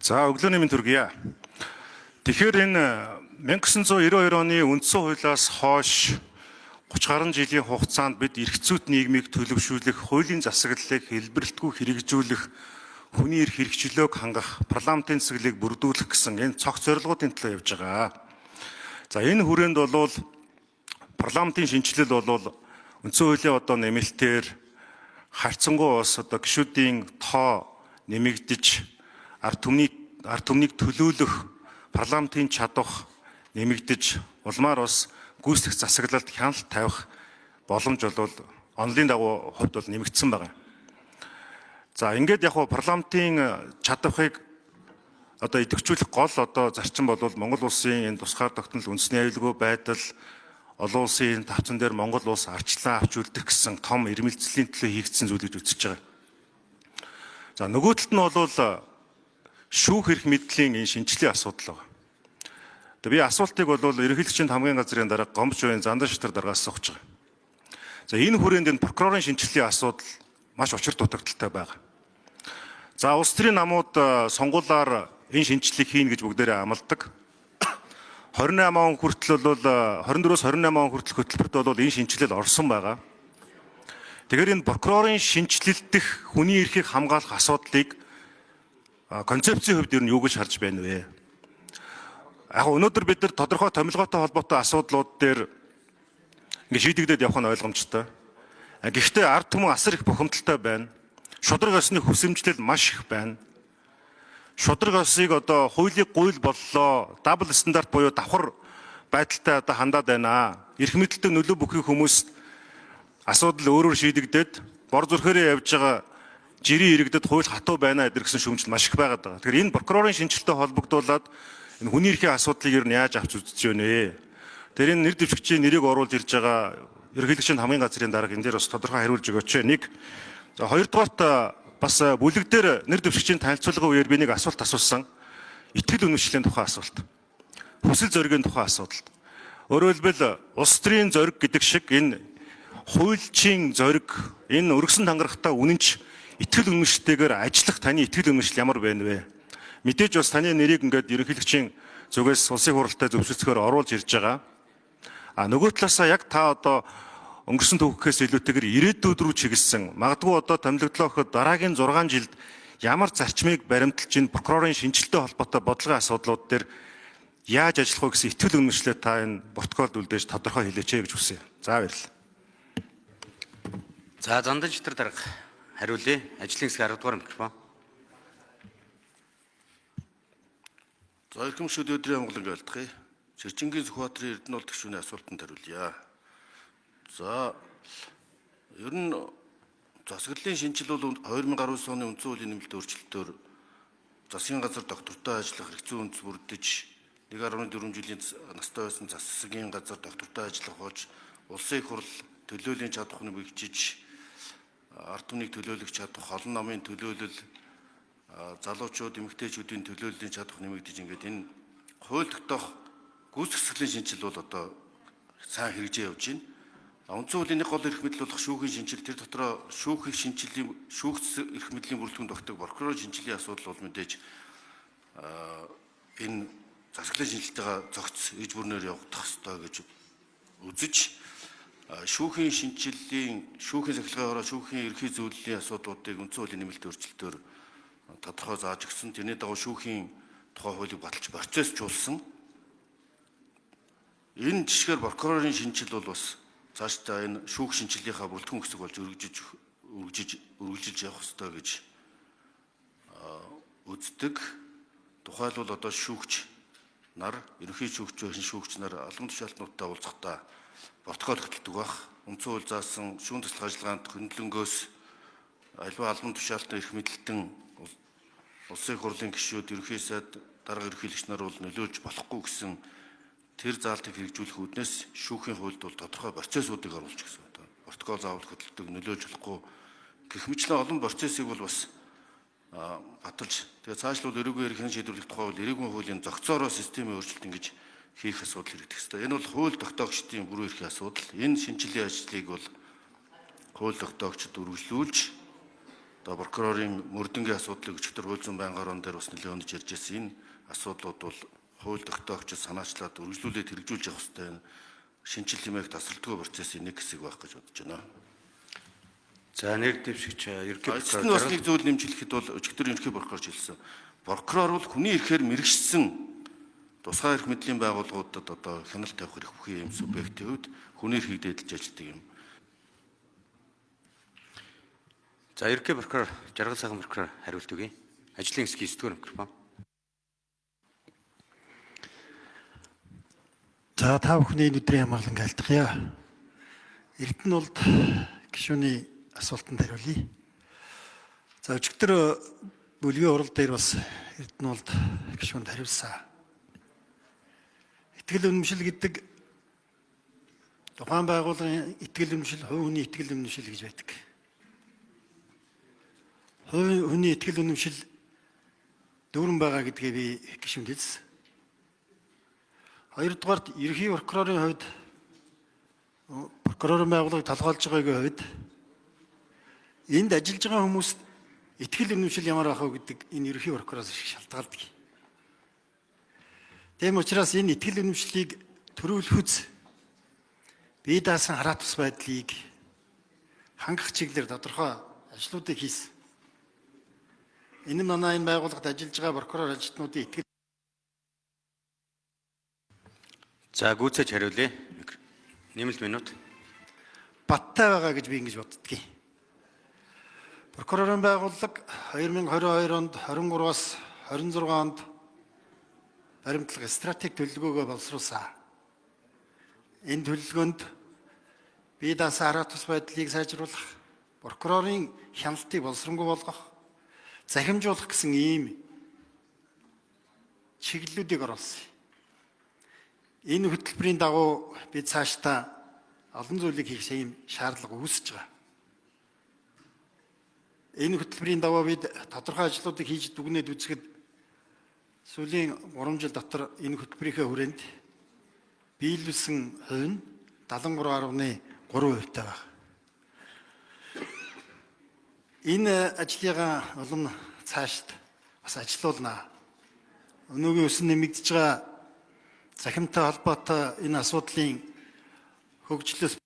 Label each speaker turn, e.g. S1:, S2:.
S1: За өглөөний мэнд хүргье. Тэгэхээр энэ 1992 оны үндсэн хуулиас хойш 30 гаруй жилийн хугацаанд бид эрх зүйт нийгмийг төлөвшүүлэх, хуулийн засаглалыг хэлбэрлэлтгүй хэрэгжүүлэх, хүний эрх хэрэгжлөөг хангах, парламентын цэцгэлийг бүрдүүлэх гэсэн энэ цогц зорилгоодын төлөө явж байгаа. За энэ хүрээнд бол парламентын шинжилэл бол үндсэн хуулийн одоо нэмэлтээр харьцангуй бас одоо гишүүдийн тоо нэмэгдэж ард түмнийг төлөөлөх парламентын чадвар нэмэгдэж улмаар бас гүйцэтгэх засаглалд хяналт тавих боломж бол онлын дагуу хувьд бол нэмэгдсэн байна. За ингээд яг парламентын чадварыг одоо идэвхжүүлэх гол одоо зарчим бол Монгол улсын энэ тусгаар тогтнол үндэсний аюулгүй байдал, олон улсын тавцан дээр Монгол улс арчлан авч үлдэх гэсэн том ирмэлцлийн төлөө хийгдсэн зүйл гэж үзэж байгаа. За нөгөө талд нь бол шүүх эрх мэдлийн энэ шинжилгээ асуудал байна. Тэгээ би асуултыг бол ерөнхийлөгчийн хамгийн газрын дараа Гомбч хувийн Зандан шатар дараагаас асууж байгаа. За энэ хүрээнд энэ прокурорын шинжилгээний асуудал маш учир дутагдaltaй байгаа. За улс төрийн намууд сонгуулаар энэ шинжилгээг хийн гэж бүгдээрээ амладаг. 28 он хүртэл бол 24-өөс 28 он хүртэл хөтөлбөрт бол энэ шинжилэл орсон байгаа. Тэгэхээр энэ прокурорын шинжилэл дэх хүний эрхийг хамгаалах асуудлыг концепцийн хувьд ер нь юу гэж харж байна вэ? Яг өнөөдөр бид нар тодорхой томилгоотой холбоотой асуудлууд дээр ингэ шийдэгдээд явах нь ойлгомжтой. Гэхдээ ард түмэн асар их бухимдалтай байна. Шудраг ёсны хүсэмжлэл маш их байна. Шудраг ёсыг одоо хуулийг гуйл боллоо, дабл стандарт буюу давхар байдалтай одоо хандаад байна. Эрх мэдэлтэй нөлөө бүхий хүмүүст асуудал өөрөөр шийдэгдээд бор зүрхээрээ явж байгаа жирийн иргэдэд хууль хатуу байна гэсэн шүүмжил маш их байгаад байгаа. Тэгэхээр энэ прокурорын шинжилттэй холбогдуулаад энэ хүний эрхийн асуудлыг ер нь яаж авч үзэж байна вэ? Тэр энэ нэр дэвшигчийн нэрийг оруулж ирж байгаа ерөнхийлөгчийн хамгийн газрын дарга энэ дээр бас тодорхой хариулж өгөөч. Нэг. За хоёрдугаарт бас бүлэг дээр нэр дэвшигчийн танилцуулгын үеэр би нэг асуулт асуусан. Итгэл үнэмшлийн тухай асуулт. Хүсэл зоригийн тухай асуудал. Өөрөөр хэлбэл улс төрийн зориг гэдэг шиг энэ хуульчийн зориг, энэ өргөсөн тангарахтай үнэнч итгэл үнэмштэйгээр ажиллах таны итгэл үнэмшил ямар байна вэ? Мэдээж бас таны нэрийг ингээд ерөнхийлөгчийн зүгээс улсын хуралтай зөвшөөрлөөр оруулж ирж байгаа. Нөгөө талаасаа яг та одоо өнгөрсөн түүхээс илүүтэйгээр ирээдүйд рүү чиглэсэн магадгүй одоо томилогдлоо гэхэд дараагийн 6 жилд ямар зарчмыг баримталж ин прокурорын шинжилттэй холбоотой бодлогын асуудлууд дээр яаж ажиллах вэ гэсэн итгэл үнэмшлээ та энэ протоколд үлдээж тодорхой хэлээч гэж хүсье. За баярлалаа.
S2: За Зандан шатар дарга хариулъя. Ажлын хэсэг 10 дугаар микрофон.
S3: За эрхэмшүүд өдрийн амгалан айлтгая. Сэрчингийн Сүхбаатарын Эрдэнэ гишүүний асуултанд хариулъя. За ер нь засаглалын шинжил бол 2019 оны үндсэн хуулийн нэмэлт өөрчлөлтөөр засгийн газар доктортой ажиллах эрх зүйн үндэс бүрдэж 1.4 жилийн настай байсан засгийн газар доктортой ажиллах болж улсын их хурл төлөөлийн чадварыг нэмэгдэж ард түмнийг төлөөлөх чадвар, олон намын төлөөлөл, залуучууд, эмэгтэйчүүдийн төлөөллийн чадвар нэмэгдэж ингээд энэ хууль тогтоох гүйцэтгэлийн шинжил бол одоо сайн хэрэгжиж явж байна. Үндсэн хуулийн гол эрх мэдэл болох шүүхийн шинжил, тэр дотроо шүүхийн шинжиллийн шүүхц эрх мэдлийн бүрэлдэхүүн тогтоог прокурорын шинжилгээ асуудал бол мэдээж энэ засаглалын шинжилтэйгээ зохиц иж бүрнээр явагдах ёстой гэж үзэж шүүхийн шинжиллийн шүүхийн сахилгаагаар шүүхийн ерхий зөвлөлийн асуудлуудыг үндсэн хуулийн нэмэлт өөрчлөлтөөр тодорхой зааж өгсөн. Тэрний дагуу шүүхийн тухай хуулийг баталж процессжуулсан. Энэ жишгээр прокурорын шинжил бол бас цаашдаа энэ шүүх шинжилгийнхаа бүрэлдэхүүн хэсэг болж үргэлжилж явах ёстой гэж үздэг. Тухайлбал одоо шүүгч нар, ерөнхий шүүгч байсан шүүгч нар албан тушаалтнуудтай уулзахдаа протокол хөтэлдэг байх. Үндсэн хууль заасан шүүн туслах ажиллагаанд хөндлөнгөөс аливаа албан тушаалтны эрх мэдэлтэн улсын хурлын гишүүд, ерөнхий сайд, дарга ерөнхийлөгч нар бол нөлөөлж болохгүй гэсэн тэр заалтыг хэрэгжүүлэх үүднээс шүүхийн хуульд бол тодорхой процессуудыг оруулж гисэн. Протокол заавал хөтэлдэг, нөлөөлж болохгүй гэх мэтлэн олон процессыг бол бас баталж тэгээ цаашлуул эрүүгийн эрхийн шийдвэрлэх тухай бол эрүүгийн хуулийн зохицоороо системийн өөрчлөлт ингэж хийх асуудал хэрэгтэй хэвээр. Энэ бол хууль тогтоогчдын бүрэн эрхийн асуудал. Энэ шинжилгээ ажлыг бол хууль тогтоогчид үргэлжлүүлж одоо прокурорын мөрдөнгийн асуудлыг өчигдөр хууль зүйн байнгын орон дээр бас нэлээд өндөж ярьж ирсэн. Энэ асуудлууд бол хууль тогтоогч санаачлаад үргэлжлүүлээд хэрэгжүүлж явах хэрэгтэй шинжил хэмээх тасралтгүй процессын нэг хэсэг байх гэж бодож байна.
S2: За нэр дэвшигч ерөнхий
S3: Эцэст нь бас
S2: прокурор
S3: нэг зүйл нэмж хэлэхэд бол өчигдөр ерөнхий прокурорч хэлсэн. Прокурор бол хүний эрхээр мэрэгчсэн тусгай эрх мэдлийн байгууллагуудад одоо хяналт тавих эрх бүхий юм субъектийн хувьд хүний эрхийг дээдлж ажилладаг юм.
S2: За ерөнхий прокурор Жаргал сайхан прокурор хариулт өгье. Ажлын хэсгийн 9-р микрофон.
S4: За та бүхний өдрийн амгалан айлтгая. Эрдэнэлд гишүүний асуултанд хариулъя. За өчигдөр бүлгийн урал дээр бас Эрдэнэлд гишүүнд хариулсан. Итгэл үнэмшил гэдэг тухайн байгууллагын итгэл үнэмшил, хувь хүний итгэл үнэмшил гэж байдаг. Хувь хүний итгэл үнэмшил дүүрэн байгаа гэдгээ би гишүүнд хэлсэн. Хоёрдугаарт ерөнхий прокурорын хувьд прокурорын байгууллагыг талхайлж байгаагийн хувьд энд ажиллаж байгаа хүмүүст итгэл үнэмшил ямар байх вэ гэдэг энэ ерөнхий прокуророос их шалтгаалдаг. Тийм учраас энэ итгэл үнэмшлийг төрүүлэхүйц бие даасан хараа тус байдлыг хангах чиглэлээр тодорхой ажлуудыг хийсэн. Энэ манай энэ байгууллагад ажиллаж байгаа прокурор ажилтнуудын итгэл
S2: За гүйцэж хариулъя. Нэмэлт минут.
S4: баттай байгаа гэж би ингэж боддгийг. Прокурорын байгууллага 2022 онд 23-аас 26 онд баримтлага стратеги төлөвлөгөөгөө боловсруулсан. Энэ төлөвлөгөөнд бие даасан хараа тус байдлыг сайжруулах, прокурорын хяналтыг боловсронгуй болгох, захимжуулах гэсэн ийм чиглэлүүдийг оруулсан. Энэ хөтөлбөрийн дагуу бид цаашдаа олон зүйлийг хийх ийм шаардлага үүсэж байгаа. Энэ хөтөлбөрийн дагуу бид тодорхой ажлуудыг хийж дүгнээд үзэхэд сүүлийн 3 жил дотор энэ хөтөлбөрийнхээ хүрээнд биелүүлсэн хувь нь 73.3% байна. Энэ ажлыгаа улам цаашд бас ажиллуулнаа. Өнөөгийн өсөн нэмэгдэж байгаа захимтай холбоотой энэ асуудлын хөгжлөөс